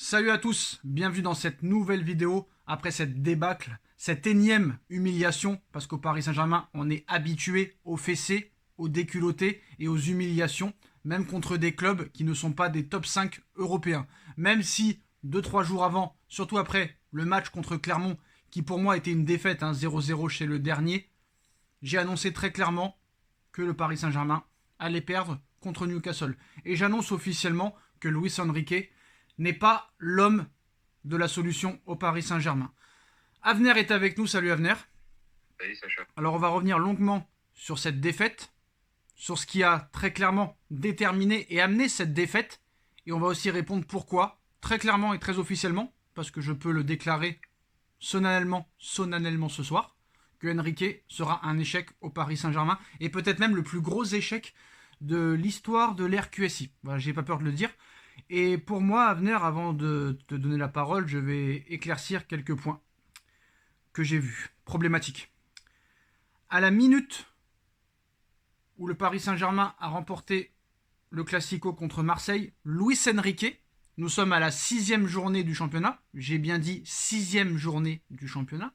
Salut à tous, bienvenue dans cette nouvelle vidéo après cette débâcle, cette énième humiliation, parce qu'au Paris Saint-Germain, on est habitué aux fessées, aux déculottés et aux humiliations, même contre des clubs qui ne sont pas des top 5 européens. Même si 2-3 jours avant, surtout après le match contre Clermont, qui pour moi était une défaite, 0-0 chez le dernier, j'ai annoncé très clairement que le Paris Saint-Germain allait perdre contre Newcastle. Et j'annonce officiellement que Luis Enrique n'est pas l'homme de la solution au Paris Saint-Germain. Avner est avec nous, salut Avner. Salut Sacha. Alors on va revenir longuement sur cette défaite, sur ce qui a très clairement déterminé et amené cette défaite, et on va aussi répondre pourquoi, très clairement et très officiellement, parce que je peux le déclarer solennellement ce soir, que Enrique sera un échec au Paris Saint-Germain, et peut-être même le plus gros échec de l'histoire de l'ère QSI. Voilà, j'ai pas peur de le dire. Et pour moi, Avner, avant de te donner la parole, je vais éclaircir quelques points que j'ai vus, problématiques. À la minute où le Paris Saint-Germain a remporté le Classico contre Marseille, Luis Enrique, nous sommes à la 6e journée du championnat, j'ai bien dit 6e journée du championnat.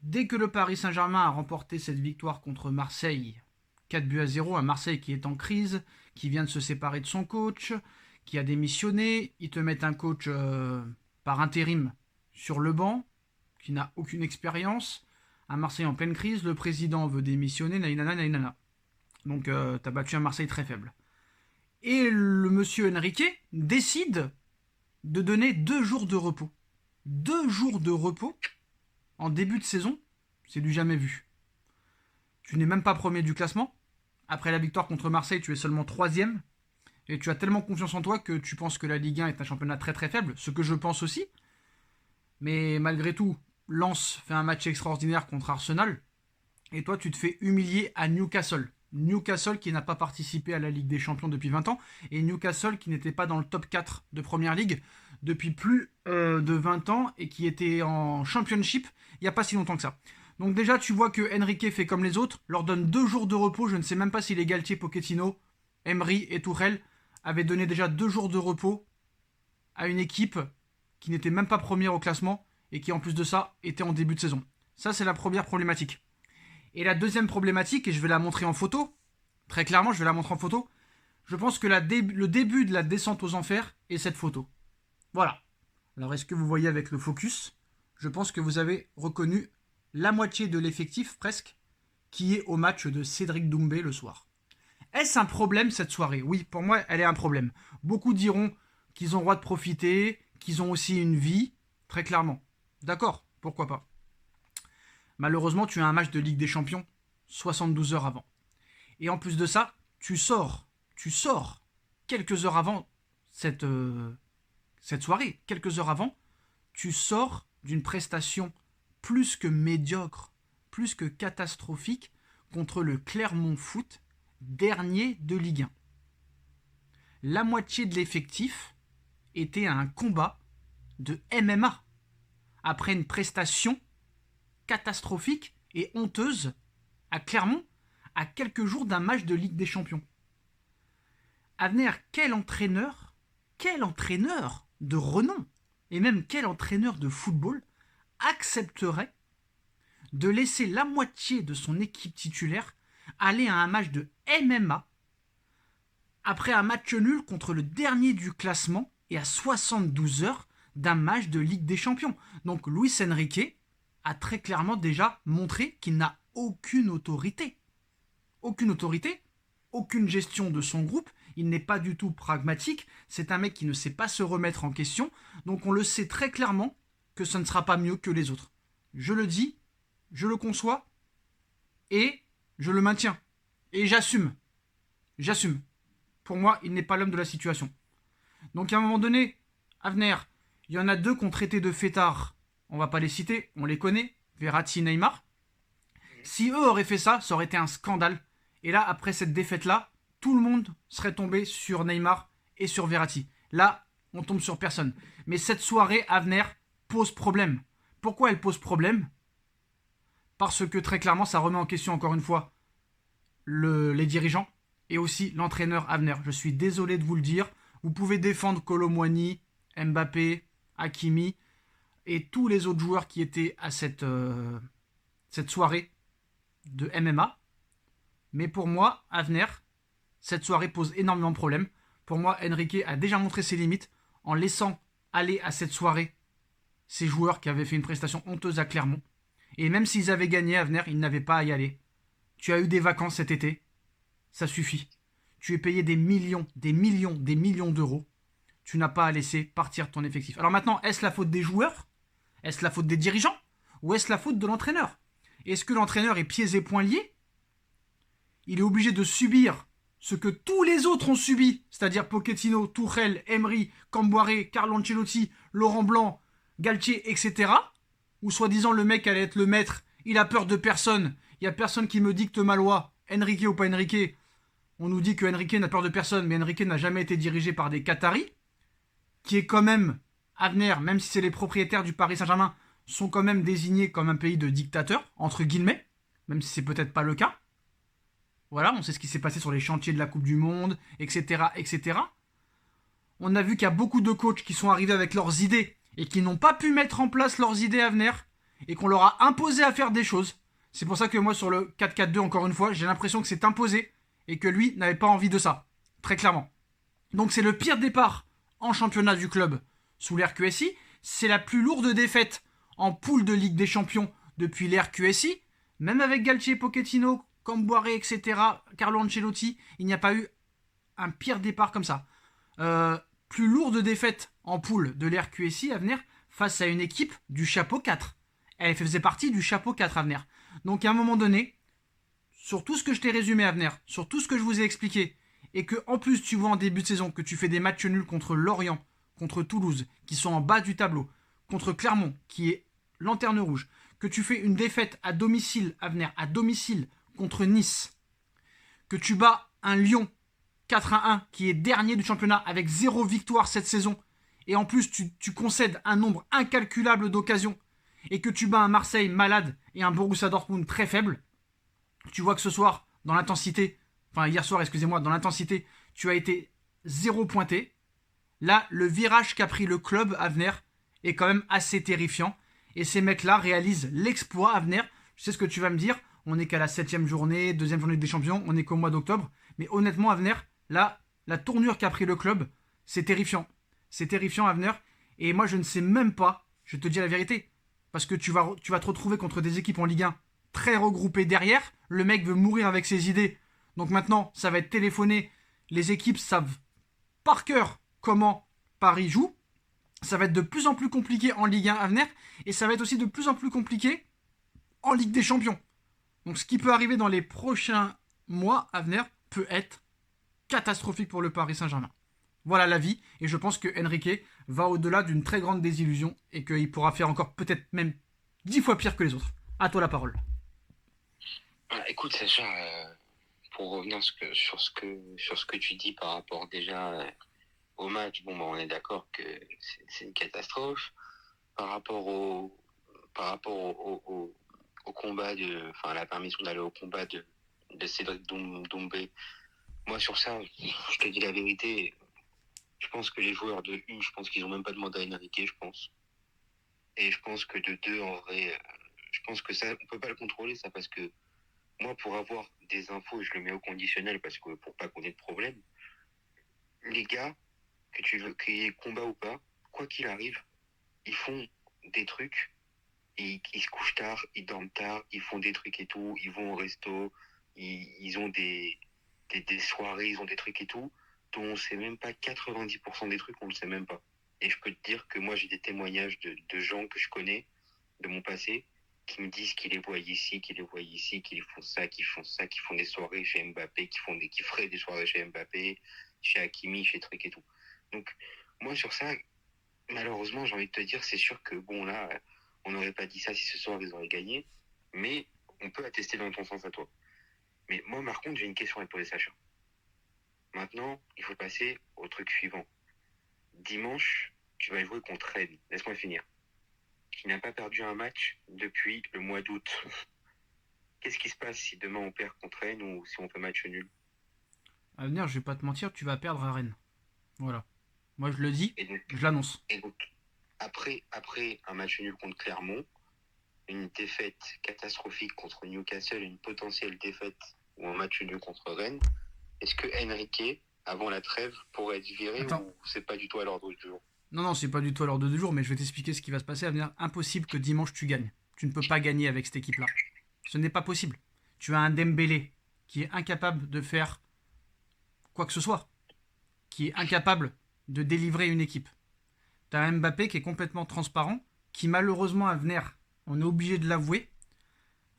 Dès que le Paris Saint-Germain a remporté cette victoire contre Marseille, 4-0, un Marseille qui est en crise, qui vient de se séparer de son coach, qui a démissionné, ils te mettent un coach par intérim sur le banc, qui n'a aucune expérience, un Marseille en pleine crise, le président veut démissionner, naïnana. Donc t'as battu un Marseille très faible. Et le monsieur Enrique décide de donner 2 jours de repos. 2 jours de repos en début de saison, c'est du jamais vu. Tu n'es même pas premier du classement. Après la victoire contre Marseille, tu es seulement 3e. Et tu as tellement confiance en toi que tu penses que la Ligue 1 est un championnat très très faible, ce que je pense aussi. Mais malgré tout, Lens fait un match extraordinaire contre Arsenal. Et toi, tu te fais humilier à Newcastle. Newcastle qui n'a pas participé à la Ligue des Champions depuis 20 ans. Et Newcastle qui n'était pas dans le top 4 de Première Ligue depuis plus de 20 ans. Et qui était en Championship il n'y a pas si longtemps que ça. Donc déjà, tu vois que Enrique fait comme les autres. Leur donne 2 jours de repos. Je ne sais même pas si les Galtier, Pochettino, Emery et Tourelle avait donné déjà 2 jours de repos à une équipe qui n'était même pas première au classement et qui en plus de ça était en début de saison. Ça c'est la première problématique. Et la deuxième problématique, et je vais la montrer en photo, très clairement je vais la montrer en photo, je pense que le début de la descente aux enfers est cette photo. Voilà. Alors est-ce que vous voyez avec le focus? Je pense que vous avez reconnu la moitié de l'effectif presque qui est au match de Cédric Doumbé le soir. Est-ce un problème cette soirée? Oui, pour moi, elle est un problème. Beaucoup diront qu'ils ont le droit de profiter, qu'ils ont aussi une vie, très clairement. D'accord, pourquoi pas. Malheureusement, tu as un match de Ligue des Champions 72 heures avant. Et en plus de ça, tu sors quelques heures avant cette soirée, quelques heures avant, tu sors d'une prestation plus que médiocre, plus que catastrophique contre le Clermont Foot, dernier de Ligue 1. La moitié de l'effectif était à un combat de MMA après une prestation catastrophique et honteuse à Clermont à quelques jours d'un match de Ligue des Champions. Avner, quel entraîneur de renom et même quel entraîneur de football accepterait de laisser la moitié de son équipe titulaire aller à un match de MMA après un match nul contre le dernier du classement et à 72 heures d'un match de Ligue des Champions. Donc Luis Enrique a très clairement déjà montré qu'il n'a aucune autorité. Aucune autorité, aucune gestion de son groupe, il n'est pas du tout pragmatique, c'est un mec qui ne sait pas se remettre en question, donc on le sait très clairement que ce ne sera pas mieux que les autres. Je le dis, je le conçois, et je le maintiens. Et j'assume. J'assume. Pour moi, il n'est pas l'homme de la situation. Donc à un moment donné, Avner, il y en a 2 qui ont traité de fêtards. On va pas les citer, on les connaît. Verratti, Neymar. Si eux auraient fait ça, ça aurait été un scandale. Et là, après cette défaite-là, tout le monde serait tombé sur Neymar et sur Verratti. Là, on tombe sur personne. Mais cette soirée, Avner, pose problème. Pourquoi elle pose problème? Parce que très clairement, ça remet en question encore une fois les dirigeants et aussi l'entraîneur Avner. Je suis désolé de vous le dire. Vous pouvez défendre Kolo Muani, Mbappé, Hakimi et tous les autres joueurs qui étaient à cette soirée de MMA. Mais pour moi, Avner, cette soirée pose énormément de problèmes. Pour moi, Enrique a déjà montré ses limites en laissant aller à cette soirée ces joueurs qui avaient fait une prestation honteuse à Clermont. Et même s'ils avaient gagné, Avner, ils n'avaient pas à y aller. Tu as eu des vacances cet été, ça suffit. Tu es payé des millions, des millions, des millions d'euros. Tu n'as pas à laisser partir ton effectif. Alors maintenant, est-ce la faute des joueurs? Est-ce la faute des dirigeants? Ou est-ce la faute de l'entraîneur? Est-ce que l'entraîneur est pieds et poings liés? Il est obligé de subir ce que tous les autres ont subi, c'est-à-dire Pochettino, Tuchel, Emery, Camboire, Carlo Ancelotti, Laurent Blanc, Galtier, etc. Ou soi-disant le mec allait être le maître, il a peur de personne, il n'y a personne qui me dicte ma loi, Enrique ou pas Enrique. On nous dit que Enrique n'a peur de personne, mais Enrique n'a jamais été dirigé par des Qataris, qui est quand même, Avner, même si c'est les propriétaires du Paris Saint-Germain, sont quand même désignés comme un pays de dictateurs, entre guillemets, même si c'est peut-être pas le cas. Voilà, on sait ce qui s'est passé sur les chantiers de la Coupe du Monde, etc., etc. On a vu qu'il y a beaucoup de coachs qui sont arrivés avec leurs idées et qui n'ont pas pu mettre en place leurs idées à venir et qu'on leur a imposé à faire des choses. C'est pour ça que moi, sur le 4-4-2, encore une fois, j'ai l'impression que c'est imposé et que lui n'avait pas envie de ça. Très clairement. Donc c'est le pire départ en championnat du club sous l'ère QSI. C'est la plus lourde défaite en poule de Ligue des Champions depuis l'ère QSI. Même avec Galtier, Pochettino, Camboire, etc., Carlo Ancelotti, il n'y a pas eu un pire départ comme ça. Plus lourde défaite en poule de l'ère QSI à venir face à une équipe du chapeau 4. Elle faisait partie du chapeau 4 à venir. Donc à un moment donné, sur tout ce que je t'ai résumé à venir, sur tout ce que je vous ai expliqué, et que en plus tu vois en début de saison que tu fais des matchs nuls contre Lorient, contre Toulouse, qui sont en bas du tableau, contre Clermont, qui est lanterne rouge, que tu fais une défaite à domicile à venir, à domicile contre Nice, que tu bats un Lyon 4-1 qui est dernier du championnat avec 0 victoire cette saison, et en plus tu concèdes un nombre incalculable d'occasions, et que tu bats un Marseille malade et un Borussia Dortmund très faible, tu vois que ce soir, dans l'intensité, enfin hier soir, excusez-moi, dans l'intensité, tu as été 0 pointé. Là, le virage qu'a pris le club à venir est quand même assez terrifiant. Et ces mecs-là réalisent l'exploit à venir. Je sais ce que tu vas me dire. On n'est qu'à la 7ème journée, 2ème journée des champions. On n'est qu'au mois d'octobre. Mais honnêtement, à venir, là, la tournure qu'a pris le club, c'est terrifiant. C'est terrifiant à venir. Et moi, je ne sais même pas, je te dis la vérité, parce que tu vas te retrouver contre des équipes en Ligue 1 très regroupées derrière. Le mec veut mourir avec ses idées. Donc maintenant, ça va être téléphoné. Les équipes savent par cœur comment Paris joue. Ça va être de plus en plus compliqué en Ligue 1 à venir. Et ça va être aussi de plus en plus compliqué en Ligue des Champions. Donc ce qui peut arriver dans les prochains mois à venir peut être catastrophique pour le Paris Saint-Germain. Voilà l'avis. Et je pense que Enrique va au-delà d'une très grande désillusion et qu'il pourra faire encore peut-être même 10 fois pire que les autres. À toi la parole. Écoute, Sacha, pour revenir sur ce que tu dis par rapport déjà au match, bon, bah, on est d'accord que c'est une catastrophe. Par rapport au combat enfin, la permission d'aller au combat de Cédric Doumbé, moi sur ça, je te dis la vérité, je pense que les joueurs de une, je pense qu'ils ont même pas demandé à Enrique, je pense. Et je pense que de deux, en vrai, je pense que ça, on peut pas le contrôler, ça, parce que moi, pour avoir des infos, je le mets au conditionnel parce que pour pas qu'on ait de problème, les gars, que tu veux qu'il y ait combat ou pas, quoi qu'il arrive, ils font des trucs, ils se couchent tard, ils dorment tard, ils font des trucs et tout, ils vont au resto, ils ont des soirées, ils ont des trucs et tout, dont on sait même pas 90% des trucs, on le sait même pas. Et je peux te dire que moi, j'ai des témoignages de gens que je connais, de mon passé, qui me disent qu'ils les voient ici, qu'ils font ça, qu'ils font des soirées chez Mbappé, qui feraient des soirées chez Mbappé, chez Hakimi, chez trucs et tout. Donc, moi, sur ça, malheureusement, j'ai envie de te dire, c'est sûr que, bon, là, on n'aurait pas dit ça si ce soir ils auraient gagné, mais on peut attester dans ton sens à toi. Mais moi, par contre, j'ai une question à te poser, Sacha. Maintenant, il faut passer au truc suivant. Dimanche, tu vas jouer contre Rennes. Laisse-moi finir. Qui n'a pas perdu un match depuis le mois d'août. Qu'est-ce qui se passe si demain on perd contre Rennes ou si on fait match nul? À venir, je vais pas te mentir, tu vas perdre à Rennes. Voilà. Moi, je le dis, Et donc, je l'annonce. et donc après un match nul contre Clermont, une défaite catastrophique contre Newcastle, une potentielle défaite ou un match nul contre Rennes, est-ce que Enrique, avant la trêve, pourrait être viré Attends. ou c'est pas du tout à l'ordre du jour? Non, c'est pas du tout à l'ordre du jour, mais je vais t'expliquer ce qui va se passer à venir. Impossible que dimanche tu gagnes. Tu ne peux pas gagner avec cette équipe-là. Ce n'est pas possible. Tu as un Dembélé qui est incapable de faire quoi que ce soit, qui est incapable de délivrer une équipe. Tu as un Mbappé qui est complètement transparent, qui malheureusement à venir, on est obligé de l'avouer,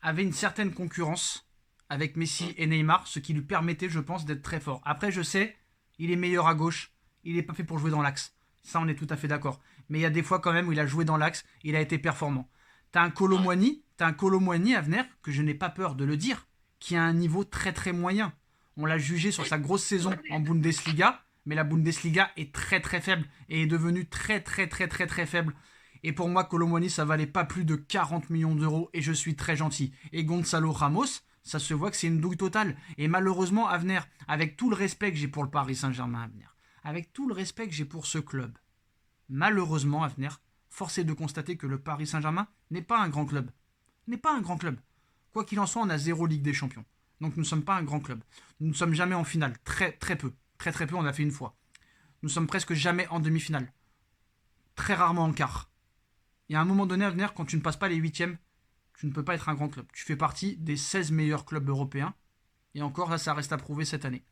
avait une certaine concurrence avec Messi et Neymar, ce qui lui permettait, je pense, d'être très fort. Après, je sais, il est meilleur à gauche, il n'est pas fait pour jouer dans l'axe. Ça, on est tout à fait d'accord. Mais il y a des fois quand même où il a joué dans l'axe, il a été performant. T'as un Kolo Muani à venir, que je n'ai pas peur de le dire, qui a un niveau très très moyen. On l'a jugé sur sa grosse saison en Bundesliga, mais la Bundesliga est très très faible et est devenue très très très très très faible. Et pour moi, Kolo Muani, ça valait pas plus de 40 millions d'euros et je suis très gentil. Et Gonzalo Ramos, ça se voit que c'est une douille totale. Et malheureusement, à venir, avec tout le respect que j'ai pour le Paris Saint-Germain à venir, avec tout le respect que j'ai pour ce club, malheureusement, à venir, force est de constater que le Paris Saint-Germain n'est pas un grand club. N'est pas un grand club. Quoi qu'il en soit, on a 0 Ligue des Champions. Donc nous ne sommes pas un grand club. Nous ne sommes jamais en finale. Très très peu. Très très peu, on a fait une fois. Nous sommes presque jamais en demi-finale. Très rarement en quart. Il y a un moment donné à venir, quand tu ne passes pas les huitièmes, tu ne peux pas être un grand club. Tu fais partie des 16 meilleurs clubs européens. Et encore, là, ça reste à prouver cette année.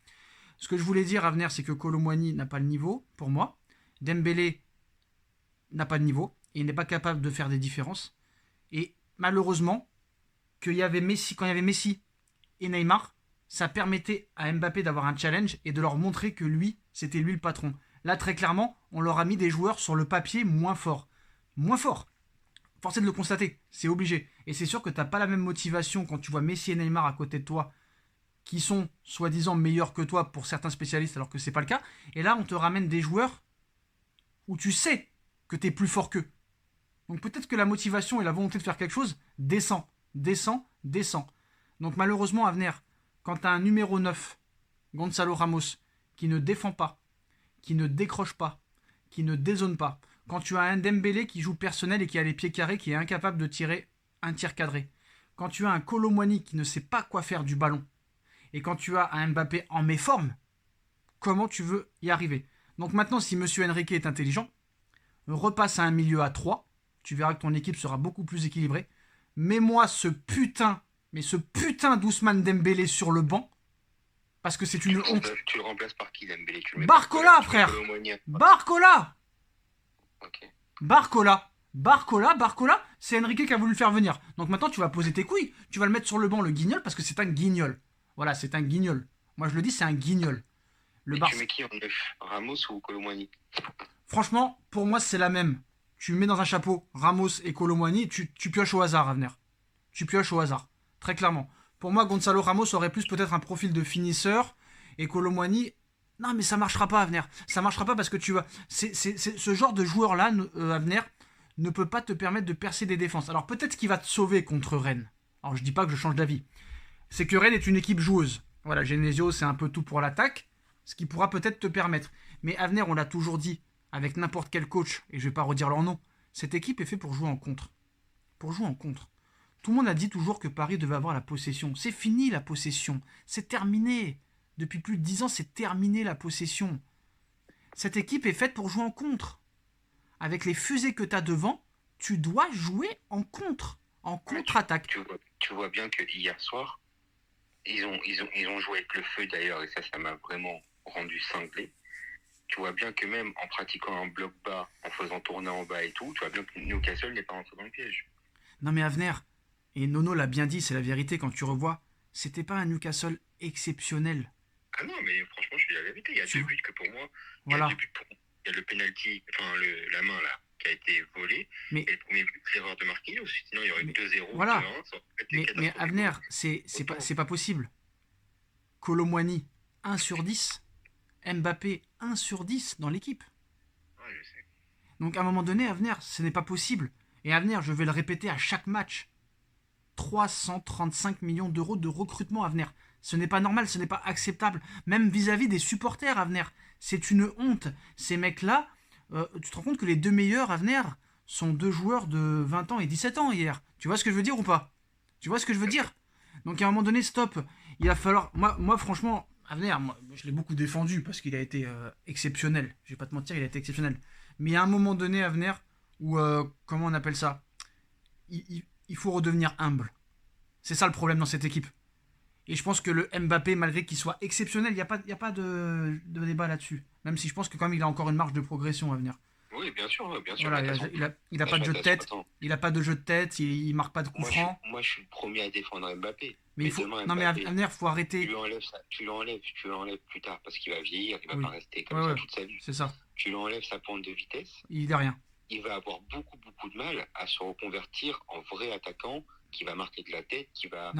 Ce que je voulais dire à venir, c'est que Kolo Muani n'a pas le niveau, pour moi. Dembélé n'a pas de niveau. Et il n'est pas capable de faire des différences. Et malheureusement, quand il y avait Messi et Neymar, ça permettait à Mbappé d'avoir un challenge et de leur montrer que lui, c'était lui le patron. Là, très clairement, on leur a mis des joueurs sur le papier moins forts. Moins forts. Force est de le constater, c'est obligé. Et c'est sûr que tu n'as pas la même motivation quand tu vois Messi et Neymar à côté de toi, qui sont soi-disant meilleurs que toi pour certains spécialistes, alors que c'est pas le cas. Et là, on te ramène des joueurs où tu sais que tu es plus fort qu'eux. Donc peut-être que la motivation et la volonté de faire quelque chose descend. Donc malheureusement, à venir, quand tu as un numéro 9, Gonzalo Ramos, qui ne défend pas, qui ne décroche pas, qui ne dézone pas, quand tu as un Dembélé qui joue personnel et qui a les pieds carrés, qui est incapable de tirer un tir cadré, quand tu as un Kolo Muani qui ne sait pas quoi faire du ballon, et quand tu as un Mbappé en méforme, comment tu veux y arriver? Donc maintenant, si Monsieur Enrique est intelligent, repasse à un milieu à 3, tu verras que ton équipe sera beaucoup plus équilibrée. Mets-moi ce putain d'Ousmane Dembélé sur le banc, parce que c'est une honte. Tu le remplaces par qui, Dembélé? Barcola, frère. Barcola. Ok. Barcola, c'est Enrique qui a voulu le faire venir. Donc maintenant, tu vas poser tes couilles. Tu vas le mettre sur le banc, le guignol, parce que c'est un guignol. Voilà, c'est un guignol. Moi, je le dis, c'est un guignol. Tu mets qui en neuf, Ramos ou Kolo Muani? Franchement, pour moi, c'est la même. Tu mets dans un chapeau Ramos et Kolo Muani, tu pioches au hasard à venir. Tu pioches au hasard. Très clairement. Pour moi, Gonzalo Ramos aurait plus peut-être un profil de finisseur. Et Kolo Muani, non, mais ça marchera pas à venir. Ça marchera pas parce que tu vas. Ce genre de joueur-là, à venir, ne peut pas te permettre de percer des défenses. Alors peut-être qu'il va te sauver contre Rennes. Alors je dis pas que je change d'avis. C'est que Rennes est une équipe joueuse. Voilà, Genesio, c'est un peu tout pour l'attaque. Ce qui pourra peut-être te permettre. Mais à venir, on l'a toujours dit, avec n'importe quel coach, et je vais pas redire leur nom, cette équipe est faite pour jouer en contre. Pour jouer en contre. Tout le monde a dit toujours que Paris devait avoir la possession. C'est fini la possession. C'est terminé. Depuis plus de 10 ans, c'est terminé la possession. Cette équipe est faite pour jouer en contre. Avec les fusées que tu as devant, tu dois jouer en contre. En contre-attaque. Tu vois bien que hier soir, ils ont joué avec le feu d'ailleurs, et ça m'a vraiment rendu cinglé. Tu vois bien que même en pratiquant un bloc bas, en faisant tourner en bas et tout, tu vois bien que Newcastle n'est pas rentré dans le piège. Non mais à venir, et Nono l'a bien dit, c'est la vérité quand tu revois, c'était pas un Newcastle exceptionnel. Ah non, mais franchement, je dis la vérité. Il y a deux buts que pour moi. Voilà. Il y a le penalty, enfin la main là, qui a été volée. Mais, et le premier but, c'est l'erreur de Marquinhos. Sinon, il y aurait eu 2-0. Voilà. 2-1, mais à venir, c'est pas possible. Kolo Muani, 1 sur 10. Mbappé, 1 sur 10 dans l'équipe. Ouais, je sais. Donc à un moment donné, à venir, ce n'est pas possible. Et à venir, je vais le répéter à chaque match. 335 millions d'euros de recrutement à venir. Ce n'est pas normal, ce n'est pas acceptable. Même vis-à-vis des supporters, Avenir. C'est une honte. Ces mecs-là, tu te rends compte que les deux meilleurs, Avenir, sont deux joueurs de 20 ans et 17 ans hier. Tu vois ce que je veux dire ou pas? Tu vois ce que je veux dire? Donc à un moment donné, stop. Il va falloir... Moi franchement, Avenir, je l'ai beaucoup défendu parce qu'il a été exceptionnel. Je vais pas te mentir, il a été exceptionnel. Mais il y a un moment donné, Avenir, où... comment on appelle ça? Il faut redevenir humble. C'est ça le problème dans cette équipe. Et je pense que le Mbappé, malgré qu'il soit exceptionnel, il y a pas de débat là-dessus. Même si je pense que quand même il a encore une marge de progression à venir. Oui, bien sûr, bien sûr. Voilà, il a pas de jeu de tête. Il a pas de jeu de tête. Il marque pas de coup franc. Moi, je suis le premier à défendre Mbappé. Mais il faut. Demain, Non, mais à Mbappé, venir, faut arrêter. tu l'enlèves plus tard parce qu'il va vieillir, il va Oui. pas rester comme ça toute sa vie. C'est ça. Tu lui enlèves sa pointe de vitesse. Il est rien. Il va avoir beaucoup de mal à se reconvertir en vrai attaquant qui va marquer de la tête, qui va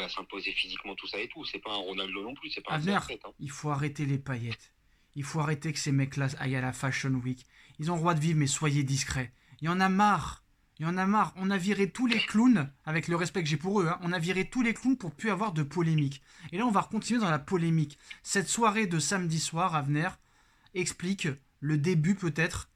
s'imposer physiquement, tout ça et tout. C'est pas un Ronaldo non plus, c'est pas un CR7. Il faut arrêter les paillettes. Il faut arrêter que ces mecs-là aillent à la Fashion Week. Ils ont le droit de vivre, mais soyez discrets. Il y en a marre. On a viré tous les clowns, avec le respect que j'ai pour eux, hein. On a viré tous les clowns pour plus avoir de polémique. Et là, on va continuer dans la polémique. Cette soirée de samedi soir à venir explique le début peut-être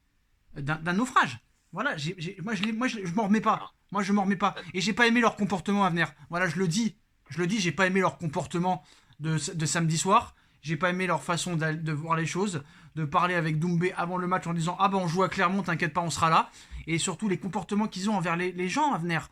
d'un naufrage. Voilà, moi je m'en remets pas. Moi je m'en remets pas. Et j'ai pas aimé leur comportement à venir. Voilà, je le dis, j'ai pas aimé leur comportement de samedi soir. J'ai pas aimé leur façon de voir les choses, de parler avec Doumbé avant le match en disant ah ben on joue à Clermont, t'inquiète pas, on sera là. Et surtout les comportements qu'ils ont envers les gens à venir.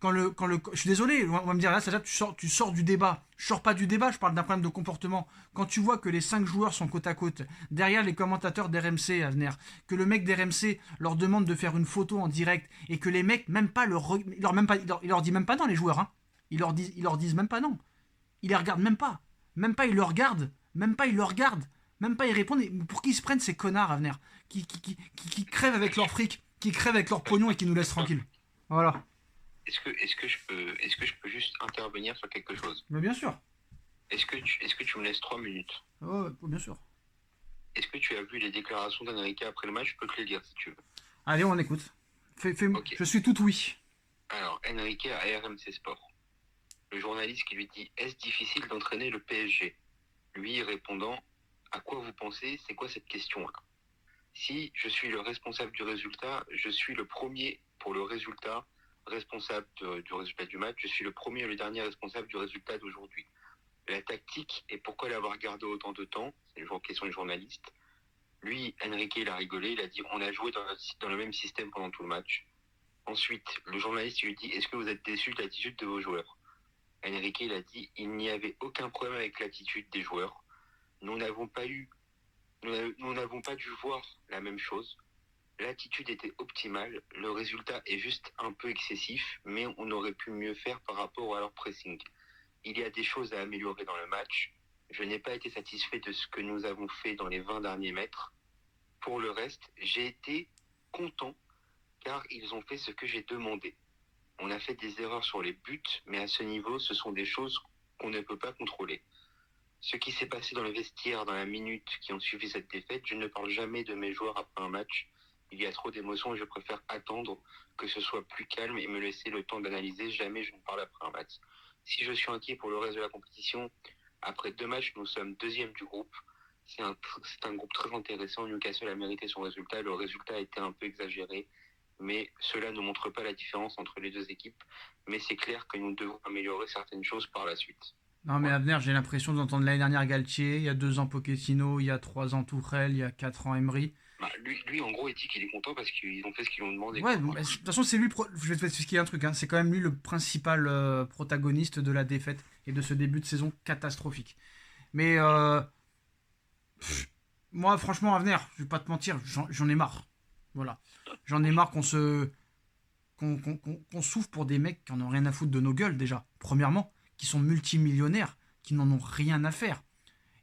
Je suis désolé, on va me dire là, c'est-à-dire tu sors du débat. Je sors pas du débat, je parle d'un problème de comportement. Quand tu vois que les 5 joueurs sont côte à côte, derrière les commentateurs d'RMC à venir, que le mec d'RMC leur demande de faire une photo en direct et que les mecs même pas il leur dit même pas non les joueurs, hein. Ils leur disent même pas non. Ils les regardent même pas. Même pas ils le regardent. Même pas ils le regardent. Même pas ils répondent. Pour qui ils se prennent ces connards à venir qui crèvent avec leur fric, qui crèvent avec leur pognon et qui nous laissent tranquilles. Voilà. Est-ce que je peux juste intervenir sur quelque chose? Mais bien sûr. Est-ce que tu me laisses 3 minutes? Oh, bien sûr. Est-ce que tu as vu les déclarations d'Enrique après le match? Je peux te les lire si tu veux. Allez, on écoute. Okay. Je suis tout oui. Alors, Enrique à RMC Sport. Le journaliste qui lui dit « Est-ce difficile d'entraîner le PSG ?» Lui répondant « À quoi vous pensez? C'est quoi cette question-là? Si je suis le responsable du résultat, je suis le premier pour le résultat, responsable du résultat du match, je suis le premier et le dernier responsable du résultat d'aujourd'hui. La tactique et pourquoi l'avoir gardé autant de temps, c'est une question du journaliste. Lui, Enrique, il a rigolé, il a dit on a joué dans le même système pendant tout le match. Ensuite, le journaliste lui dit est-ce que vous êtes déçu de l'attitude de vos joueurs? Enrique, il a dit il n'y avait aucun problème avec l'attitude des joueurs. Nous n'avons pas dû voir la même chose. L'attitude était optimale, le résultat est juste un peu excessif, mais on aurait pu mieux faire par rapport à leur pressing. Il y a des choses à améliorer dans le match. Je n'ai pas été satisfait de ce que nous avons fait dans les 20 derniers mètres. Pour le reste, j'ai été content car ils ont fait ce que j'ai demandé. On a fait des erreurs sur les buts, mais à ce niveau, ce sont des choses qu'on ne peut pas contrôler. Ce qui s'est passé dans le vestiaire dans la minute qui ont suivi cette défaite, je ne parle jamais de mes joueurs après un match. Il y a trop d'émotions et je préfère attendre que ce soit plus calme et me laisser le temps d'analyser. Jamais je ne parle après un match. Si je suis inquiet pour le reste de la compétition, après 2 matchs, nous sommes 2e du groupe. C'est un groupe très intéressant. Newcastle a mérité son résultat. Le résultat a été un peu exagéré, mais cela ne montre pas la différence entre les deux équipes. Mais c'est clair que nous devons améliorer certaines choses par la suite. Non mais à venir, j'ai l'impression d'entendre l'année dernière Galtier, il y a 2 ans Pochettino, il y a 3 ans Tuchel, il y a 4 ans Emery. Bah, lui, en gros, il dit qu'il est content parce qu'ils ont fait ce qu'ils lui ont demandé. Ouais, de toute façon, c'est lui, je vais te expliquer un truc, hein. C'est quand même lui le principal protagoniste de la défaite et de ce début de saison catastrophique. Mais moi, franchement, à venir, je vais pas te mentir, j'en ai marre. Voilà. J'en ai marre qu'on souffre pour des mecs qui en ont rien à foutre de nos gueules déjà, premièrement, qui sont multimillionnaires, qui n'en ont rien à faire.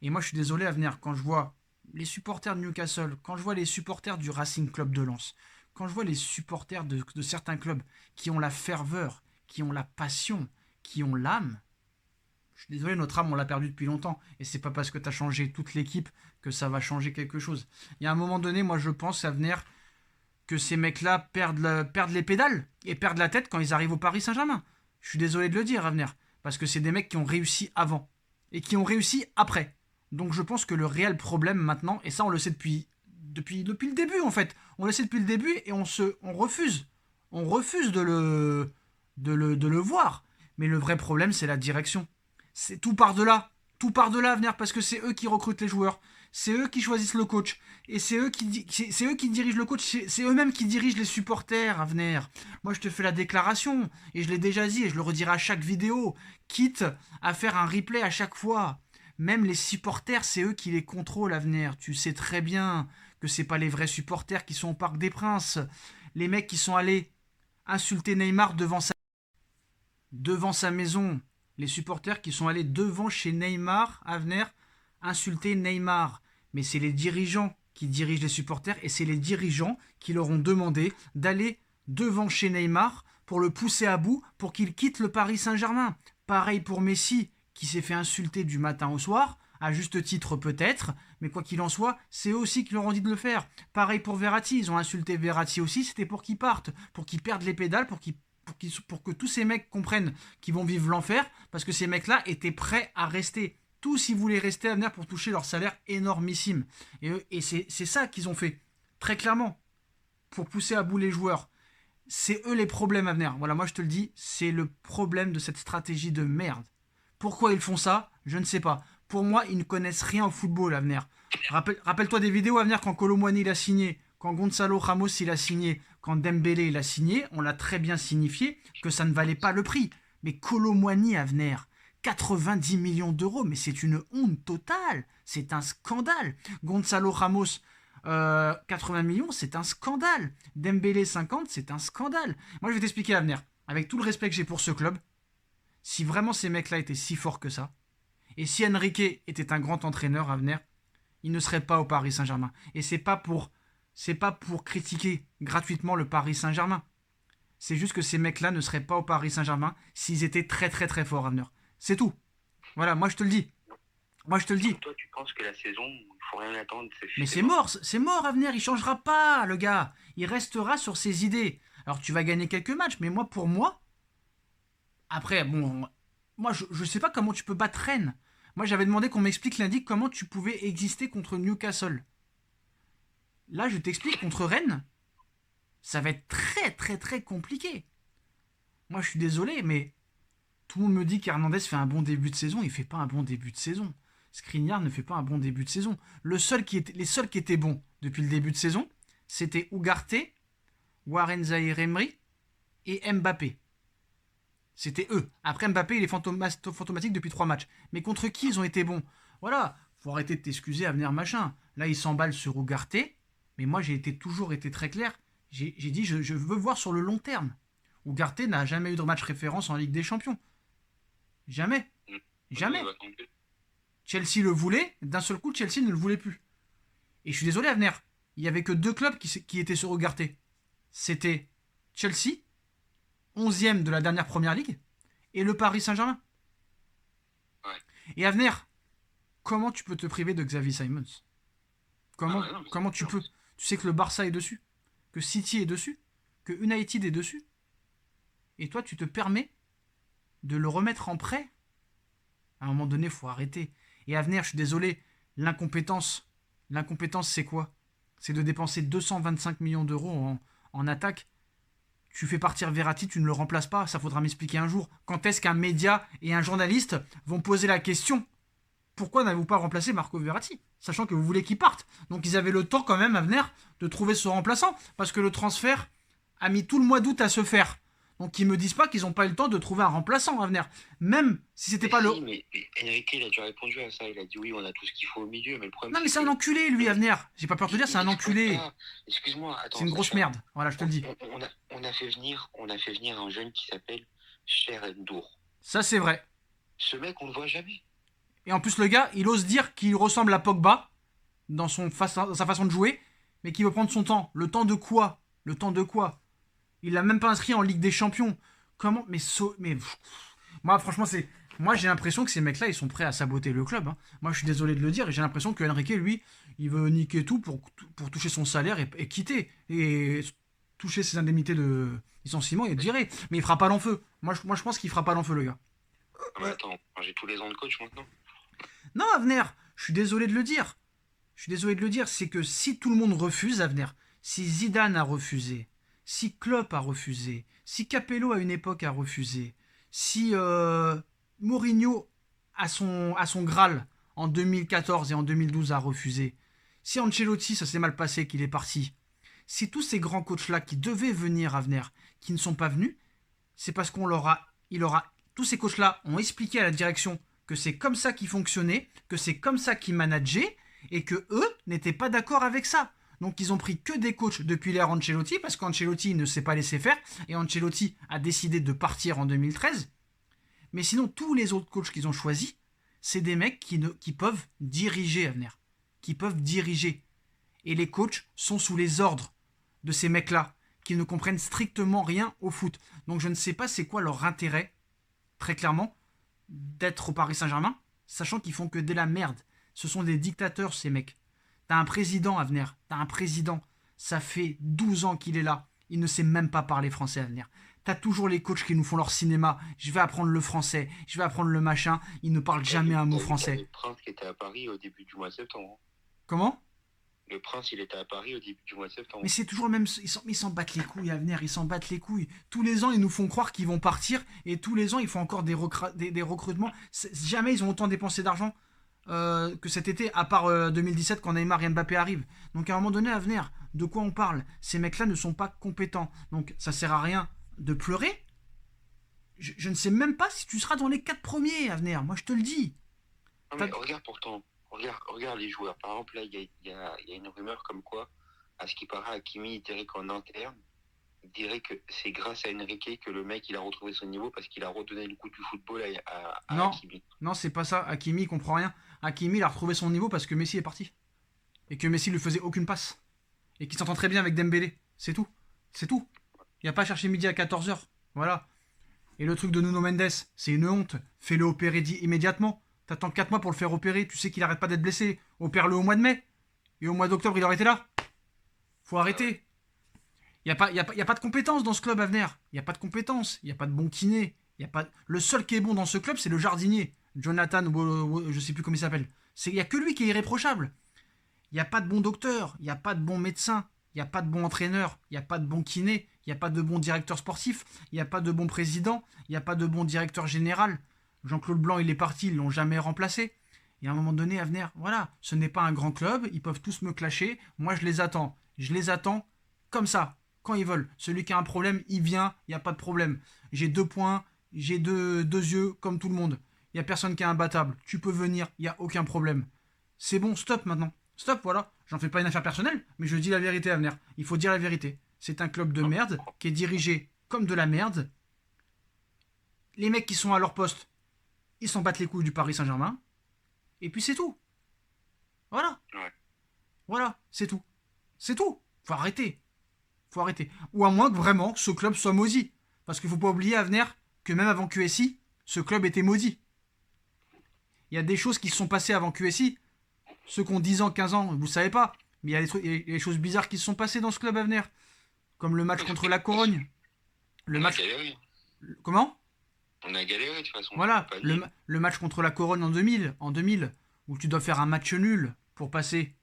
Et moi, je suis désolé à venir, quand je vois les supporters de Newcastle, quand je vois les supporters du Racing Club de Lens, quand je vois les supporters de certains clubs qui ont la ferveur, qui ont la passion, qui ont l'âme, je suis désolé, notre âme, on l'a perdue depuis longtemps. Et c'est pas parce que tu as changé toute l'équipe que ça va changer quelque chose. Il y a un moment donné, moi je pense à venir que ces mecs-là perdent les pédales et perdent la tête quand ils arrivent au Paris Saint-Germain. Je suis désolé de le dire, à venir. Parce que c'est des mecs qui ont réussi avant. et qui ont réussi après. Donc je pense que le réel problème maintenant, et ça on le sait depuis le début en fait, on le sait depuis le début et on refuse. On refuse de le voir. Mais le vrai problème, c'est la direction. C'est tout par de là. Tout par de là à venir parce que c'est eux qui recrutent les joueurs. C'est eux qui choisissent le coach. Et c'est eux qui dirigent le coach. C'est eux-mêmes qui dirigent les supporters à venir. Moi, je te fais la déclaration. Et je l'ai déjà dit et je le redirai à chaque vidéo. Quitte à faire un replay à chaque fois. Même les supporters, c'est eux qui les contrôlent à venir. Tu sais très bien que c'est pas les vrais supporters qui sont au Parc des Princes. Les mecs qui sont allés insulter Neymar devant sa maison. Les supporters qui sont allés devant chez Neymar à venir insulter Neymar. Mais c'est les dirigeants qui dirigent les supporters et c'est les dirigeants qui leur ont demandé d'aller devant chez Neymar pour le pousser à bout pour qu'il quitte le Paris Saint-Germain. Pareil pour Messi qui s'est fait insulter du matin au soir, à juste titre peut-être, mais quoi qu'il en soit, c'est eux aussi qui leur ont dit de le faire. Pareil pour Verratti, ils ont insulté Verratti aussi, c'était pour qu'il parte, pour qu'il perde les pédales, pour que tous ces mecs comprennent qu'ils vont vivre l'enfer, parce que ces mecs-là étaient prêts à rester. Tous, ils voulaient rester à venir pour toucher leur salaire énormissime. Et c'est ça qu'ils ont fait, très clairement, pour pousser à bout les joueurs. C'est eux les problèmes à venir. Voilà, moi je te le dis, c'est le problème de cette stratégie de merde. Pourquoi ils font ça? Je ne sais pas. Pour moi, ils ne connaissent rien au football à venir. Rappelle-toi des vidéos à venir quand Kolo Muani il a signé, quand Gonzalo Ramos il a signé, quand Dembélé il a signé, on l'a très bien signifié que ça ne valait pas le prix. Mais Kolo Muani à venir, 90 millions d'euros, mais c'est une honte totale. C'est un scandale. Gonzalo Ramos, 80 millions, c'est un scandale. Dembélé 50, c'est un scandale. Moi, je vais t'expliquer à venir. Avec tout le respect que j'ai pour ce club, si vraiment ces mecs-là étaient si forts que ça, et si Enrique était un grand entraîneur à venir, il ne serait pas au Paris Saint-Germain. Et c'est pas pour critiquer gratuitement le Paris Saint-Germain. C'est juste que ces mecs-là ne seraient pas au Paris Saint-Germain s'ils étaient très très très forts à venir. C'est tout. Voilà, moi je te le dis. Moi je te le dis. Toi, tu penses que la saison, il faut rien attendre, Mais c'est mort à venir, il changera pas, le gars. Il restera sur ses idées. Alors tu vas gagner quelques matchs, mais pour moi, après, bon, moi je sais pas comment tu peux battre Rennes. Moi j'avais demandé qu'on m'explique lundi comment tu pouvais exister contre Newcastle. Là je t'explique contre Rennes, ça va être très très très compliqué. Moi je suis désolé, mais tout le monde me dit qu'Hernandez fait un bon début de saison, il fait pas un bon début de saison. Skriniar ne fait pas un bon début de saison. Les seuls qui étaient bons depuis le début de saison, c'était Ugarte, Warren Zaïre-Emery et Mbappé. C'était eux. Après Mbappé, il est fantomatique depuis 3 matchs. Mais contre qui ils ont été bons? Voilà, faut arrêter de t'excuser à venir machin. Là, ils s'emballent sur Ugarte, mais moi j'ai toujours été très clair. J'ai dit je veux voir sur le long terme. Ugarte n'a jamais eu de match référence en Ligue des Champions. Jamais. Jamais. Chelsea le voulait, d'un seul coup, Chelsea ne le voulait plus. Et je suis désolé à venir. Il n'y avait que 2 clubs qui étaient sur Ugarte. C'était Chelsea, 11e de la dernière Première Ligue, et le Paris Saint-Germain. Ouais. Et à venir, comment tu peux te priver de Xavi Simons? Comment tu peux? Tu sais que le Barça est dessus, que City est dessus, que United est dessus, et toi tu te permets de le remettre en prêt? À un moment donné, il faut arrêter. Et à venir, je suis désolé, l'incompétence, c'est quoi? C'est de dépenser 225 millions d'euros en attaque. Tu fais partir Verratti, tu ne le remplaces pas, ça faudra m'expliquer un jour. Quand est-ce qu'un média et un journaliste vont poser la question? Pourquoi n'avez-vous pas remplacé Marco Verratti? Sachant que vous voulez qu'il parte. Donc ils avaient le temps quand même à venir de trouver ce remplaçant, parce que le transfert a mis tout le mois d'août à se faire. Donc ils me disent pas qu'ils n'ont pas eu le temps de trouver un remplaçant à venir. Même si c'était pas le... Mais Enrique, il a déjà répondu à ça. Il a dit oui, on a tout ce qu'il faut au milieu. Mais le problème, non mais c'est un enculé lui à venir. J'ai pas peur de te dire, c'est un enculé. Excuse-moi, attends. C'est une grosse merde. Voilà, je te le dis. On a fait venir un jeune qui s'appelle Cher Ndour. Ça c'est vrai. Ce mec, on le voit jamais. Et en plus le gars, il ose dire qu'il ressemble à Pogba dans sa façon de jouer, mais qu'il veut prendre son temps. Le temps de quoi? Le temps de quoi? Il l'a même pas inscrit en Ligue des Champions. Comment? Mais moi, franchement, moi, j'ai l'impression que ces mecs-là, ils sont prêts à saboter le club. Hein. Moi, je suis désolé de le dire. Et j'ai l'impression que Enrique, lui, il veut niquer tout pour toucher son salaire et quitter. Et toucher ses indemnités de licenciement et être viré. Mais il fera pas l'enfeu. Moi, je pense qu'il fera pas l'enfeu, le gars. Mais attends, j'ai tous les ans de coach maintenant. Non, Avenir, je suis désolé de le dire. Je suis désolé de le dire, c'est que si tout le monde refuse, Avenir, si Zidane a refusé, si Klopp a refusé, si Capello à une époque a refusé, si Mourinho à son Graal en 2014 et en 2012 a refusé, si Ancelotti ça s'est mal passé qu'il est parti, si tous ces grands coachs-là qui devaient venir à venir, qui ne sont pas venus, c'est parce tous ces coachs-là ont expliqué à la direction que c'est comme ça qu'ils fonctionnaient, que c'est comme ça qu'ils manageaient, et que eux n'étaient pas d'accord avec ça. Donc ils ont pris que des coachs depuis l'ère Ancelotti, parce qu'Ancelotti ne s'est pas laissé faire, et Ancelotti a décidé de partir en 2013. Mais sinon, tous les autres coachs qu'ils ont choisis, c'est des mecs qui peuvent diriger à venir. Qui peuvent diriger. Et les coachs sont sous les ordres de ces mecs-là, qui ne comprennent strictement rien au foot. Donc je ne sais pas c'est quoi leur intérêt, très clairement, d'être au Paris Saint-Germain, sachant qu'ils font que de la merde. Ce sont des dictateurs, ces mecs. T'as un président à venir. T'as un président. Ça fait 12 ans qu'il est là. Il ne sait même pas parler français à venir. T'as toujours les coachs qui nous font leur cinéma. Je vais apprendre le français. Je vais apprendre le machin. Ils ne parlent jamais un mot français. Le prince qui était à Paris au début du mois de septembre. Comment ? Le prince, il était à Paris au début du mois de septembre. Mais c'est toujours le même. Ils s'en battent les couilles à venir. Ils s'en battent les couilles. Tous les ans, ils nous font croire qu'ils vont partir. Et tous les ans, ils font encore des recrutements. Jamais ils ont autant dépensé d'argent que cet été, à part 2017 quand Neymar et Mbappé arrivent. Donc à un moment donné, à venir, de quoi on parle ? Ces mecs-là ne sont pas compétents. Donc ça sert à rien de pleurer. Je ne sais même pas si tu seras dans les 4 premiers à venir. Moi, je te le dis. Non, mais regarde pourtant. Regarde les joueurs. Par exemple, là, il y a une rumeur comme quoi, à ce qui paraît, Hakimi, il dirait qu'en interne, il dirait que c'est grâce à Enrique que le mec, il a retrouvé son niveau parce qu'il a redonné le goût du football à Non, Hakimi. non, c'est pas ça. Hakimi, il comprend rien. Hakimi, il a retrouvé son niveau parce que Messi est parti. Et que Messi lui faisait aucune passe. Et qu'il s'entend très bien avec Dembélé. C'est tout. C'est tout. Il n'y a pas à chercher midi à 14h. Voilà. Et le truc de Nuno Mendes, c'est une honte. Fais-le opérer immédiatement. T'attends 4 mois pour le faire opérer. Tu sais qu'il arrête pas d'être blessé. Opère-le au mois de mai. Et au mois d'octobre, il aurait été là. Faut arrêter. Il n'y a pas de compétences dans ce club à venir. Il n'y a pas de compétences. Il n'y a pas de bon kiné. Le seul qui est bon dans ce club, c'est le jardinier. Jonathan, je sais plus comment il s'appelle. Il n'y a que lui qui est irréprochable. Il n'y a pas de bon docteur. Il n'y a pas de bon médecin. Il n'y a pas de bon entraîneur. Il n'y a pas de bon kiné. Il n'y a pas de bon directeur sportif. Il n'y a pas de bon président. Il n'y a pas de bon directeur général. Jean-Claude Blanc, il est parti. Ils ne l'ont jamais remplacé. Et à un moment donné, à venir, voilà, ce n'est pas un grand club. Ils peuvent tous me clasher. Moi, je les attends. Je les attends comme ça. Quand ils veulent. Celui qui a un problème, il vient, il n'y a pas de problème. J'ai 2 points, j'ai deux yeux, comme tout le monde. Il n'y a personne qui est imbattable. Tu peux venir, il n'y a aucun problème. C'est bon, stop maintenant. Stop, voilà. J'en fais pas une affaire personnelle, mais je dis la vérité à venir. Il faut dire la vérité. C'est un club de merde qui est dirigé comme de la merde. Les mecs qui sont à leur poste, ils s'en battent les couilles du Paris Saint-Germain. Et puis c'est tout. Voilà. Voilà, c'est tout. C'est tout. Faut arrêter. Faut arrêter. Ou à moins que vraiment ce club soit maudit. Parce qu'il faut pas oublier à venir que même avant QSI, ce club était maudit. Il y a des choses qui se sont passées avant QSI. Ceux qui ont 10 ans, 15 ans, vous ne savez pas. Mais il y a des choses bizarres qui se sont passées dans ce club à venir. Comme le match contre la Corogne. On a galéré. Comment ? On a galéré de toute façon. Voilà, le match contre la Corogne en 2000, où tu dois faire un match nul pour passer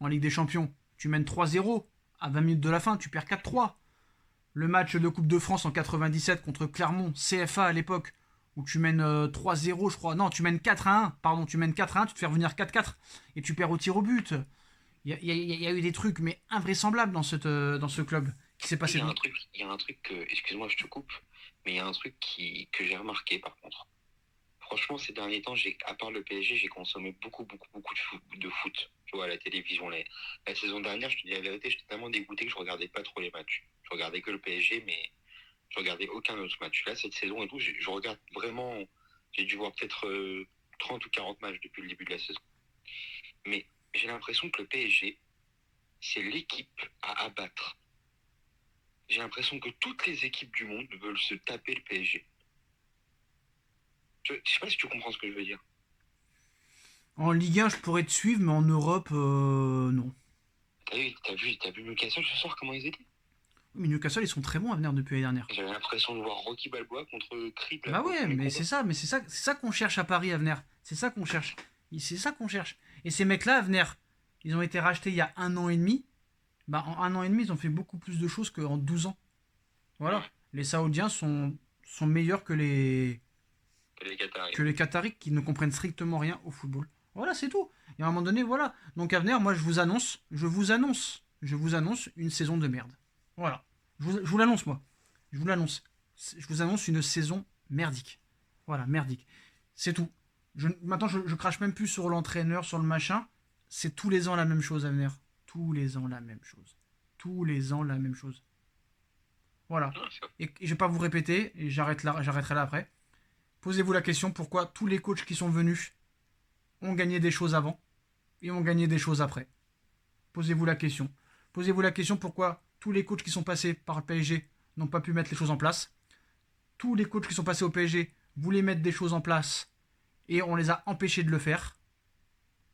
en Ligue des Champions. Tu mènes 3-0. À 20 minutes de la fin, tu perds 4-3. Le match de Coupe de France en 97 contre Clermont, CFA à l'époque, où tu mènes 3-0, je crois. Non, tu mènes 4-1. Pardon, tu mènes 4-1, tu te fais revenir 4-4 et tu perds au tir au but. Il y a eu des trucs, mais invraisemblables dans ce club qui s'est passé. Il y a un truc que, excuse-moi, je te coupe, mais il y a un truc que j'ai remarqué par contre. Franchement, ces derniers temps, à part le PSG, j'ai consommé beaucoup de foot. Tu vois, à la télévision. La saison dernière, je te dis la vérité, j'étais tellement dégoûté que je regardais pas trop les matchs. Je regardais que le PSG, mais je regardais aucun autre match. Là, cette saison et tout, je regarde vraiment. J'ai dû voir peut-être 30 ou 40 matchs depuis le début de la saison. Mais j'ai l'impression que le PSG, c'est l'équipe à abattre. J'ai l'impression que toutes les équipes du monde veulent se taper le PSG. Je sais pas si tu comprends ce que je veux dire. En Ligue 1, je pourrais te suivre, mais en Europe, non. T'as vu Newcastle ce soir, comment ils étaient ? Mais Newcastle, ils sont très bons à venir depuis l'année dernière. J'avais l'impression de voir Rocky Balboa contre Creed. Bah ouais, mais c'est ça qu'on cherche à Paris à venir. C'est ça qu'on cherche. C'est ça qu'on cherche. Et ces mecs-là, à venir, ils ont été rachetés il y a 1 an et demi. Bah, en 1 an et demi, ils ont fait beaucoup plus de choses qu'en 12 ans. Voilà. Les Saoudiens sont meilleurs que les Qataris qui ne comprennent strictement rien au football. Voilà, c'est tout. Et à un moment donné, voilà. Donc à venir, moi, je vous annonce une saison de merde. Voilà. Je vous l'annonce, moi. Je vous l'annonce. Je vous annonce une saison merdique. Voilà, merdique. C'est tout. Maintenant, je crache même plus sur l'entraîneur, sur le machin. C'est tous les ans la même chose à venir. Tous les ans la même chose. Tous les ans la même chose. Voilà. Et je vais pas vous répéter, et j'arrêterai là après. Posez-vous la question pourquoi tous les coachs qui sont venus ont gagné des choses avant et ont gagné des choses après. Posez-vous la question. Posez-vous la question pourquoi tous les coachs qui sont passés par le PSG n'ont pas pu mettre les choses en place. Tous les coachs qui sont passés au PSG voulaient mettre des choses en place et on les a empêchés de le faire.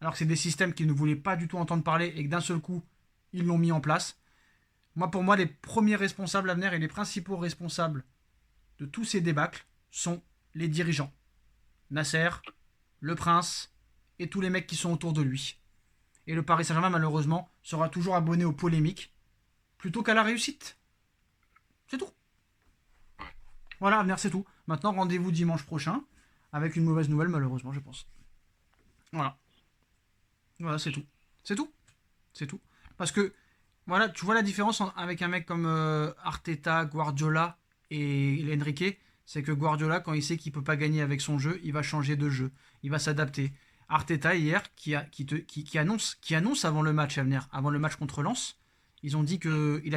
Alors que c'est des systèmes qu'ils ne voulaient pas du tout entendre parler et que d'un seul coup, ils l'ont mis en place. Pour moi, les premiers responsables à venir et les principaux responsables de tous ces débâcles sont les dirigeants. Nasser, le Prince et tous les mecs qui sont autour de lui. Et le Paris Saint-Germain, malheureusement, sera toujours abonné aux polémiques plutôt qu'à la réussite. C'est tout. Voilà, Avenir, c'est tout. Maintenant, rendez-vous dimanche prochain avec une mauvaise nouvelle, malheureusement, je pense. Voilà. Voilà, c'est tout. C'est tout. C'est tout. Parce que, voilà, tu vois la différence avec un mec comme Arteta, Guardiola et Enrique, c'est que Guardiola, quand il sait qu'il peut pas gagner avec son jeu, il va changer de jeu. Il va s'adapter. Arteta, hier, qui annonce avant le match à venir, avant le match contre Lens, il a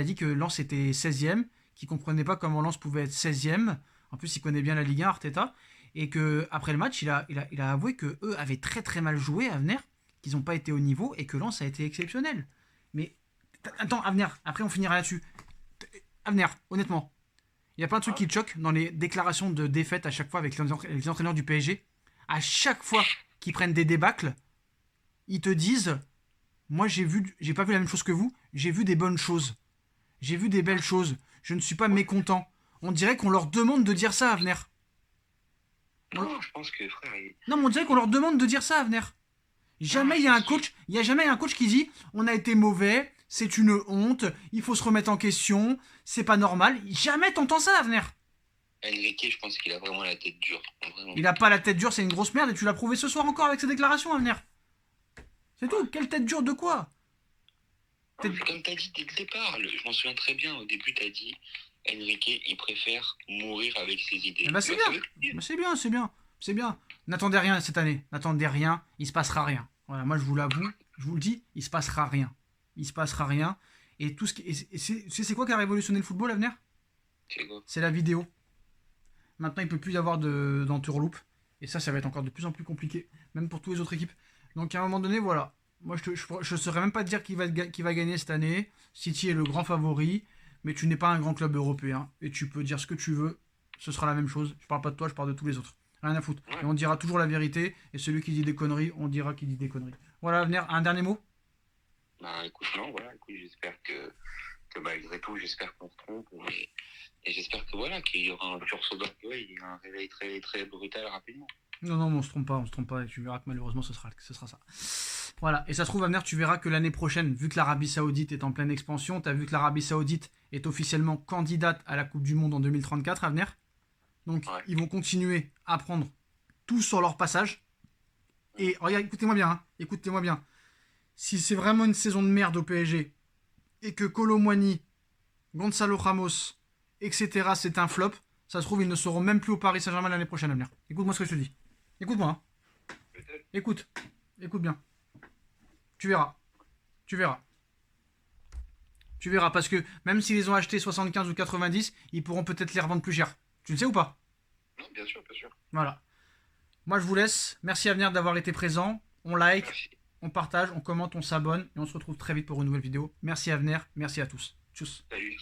dit que Lens était 16e, qu'il comprenait pas comment Lens pouvait être 16e. En plus, il connaît bien la Ligue 1, Arteta. Et que après le match, il a avoué que eux avaient très très mal joué à venir, qu'ils n'ont pas été au niveau et que Lens a été exceptionnel. Mais attends, à venir, après on finira là-dessus. À venir, honnêtement, il y a plein de trucs qui te choquent dans les déclarations de défaite à chaque fois avec les entraîneurs du PSG. À chaque fois qu'ils prennent des débâcles, ils te disent moi j'ai pas vu la même chose que vous, j'ai vu des bonnes choses. J'ai vu des belles choses. Je ne suis pas mécontent. On dirait qu'on leur demande de dire ça à venir. Non, je pense que frère. Non, mais on dirait qu'on leur demande de dire ça à venir. Jamais il y a jamais un coach qui dit on a été mauvais, c'est une honte, il faut se remettre en question, c'est pas normal. Jamais t'entends ça à venir. Enrique, je pense qu'il a vraiment la tête dure. Vraiment. Il a pas la tête dure, c'est une grosse merde et tu l'as prouvé ce soir encore avec ses déclarations à venir. C'est tout. Quelle tête dure de quoi? Comme t'as dit dès le départ, je m'en souviens très bien. Au début, t'as dit Enrique, il préfère mourir avec ses idées. Eh ben, c'est bien. C'est bien. N'attendez rien cette année. N'attendez rien. Il se passera rien. Voilà, moi je vous l'avoue, je vous le dis, il se passera rien. Il se passera rien. Et tout ce qui. C'est quoi qui a révolutionné le football à venir? C'est la vidéo. Maintenant, il ne peut plus y avoir d'entourloupe. Et ça va être encore de plus en plus compliqué, même pour toutes les autres équipes. Donc à un moment donné, voilà. Moi, je ne saurais même pas te dire qui va gagner cette année. City est le grand favori, mais tu n'es pas un grand club européen. Et tu peux dire ce que tu veux, ce sera la même chose. Je parle pas de toi, je parle de tous les autres. Rien à foutre. Et on dira toujours la vérité. Et celui qui dit des conneries, on dira qu'il dit des conneries. Voilà, Avenir, un dernier mot? Bah écoute, non, voilà, écoute, j'espère que malgré tout, j'espère qu'on se trompe. Et j'espère que voilà, qu'il y aura un sursaut d'orgueil, il y a un réveil très, très brutal rapidement. Non, mais on se trompe pas, et tu verras que malheureusement ce sera ça. Voilà, et ça se trouve à venir, tu verras que l'année prochaine, vu que l'Arabie Saoudite est en pleine expansion, tu as vu que l'Arabie Saoudite est officiellement candidate à la Coupe du Monde en 2034 à venir. Donc ils vont continuer à prendre tout sur leur passage. Et regarde, écoutez-moi bien. Si c'est vraiment une saison de merde au PSG, et que Kolo Muani, Gonzalo Ramos, etc. c'est un flop, ça se trouve ils ne seront même plus au Paris Saint-Germain l'année prochaine à venir. Écoute-moi ce que je te dis. Écoute-moi. Hein. Écoute bien. Tu verras, parce que même s'ils les ont achetés 75 ou 90, ils pourront peut-être les revendre plus cher. Tu le sais ou pas? Non, bien sûr. Voilà. Moi, je vous laisse. Merci à venir d'avoir été présent. On like, on partage, on commente, on s'abonne et on se retrouve très vite pour une nouvelle vidéo. Merci à venir, merci à tous. Tchuss. Salut.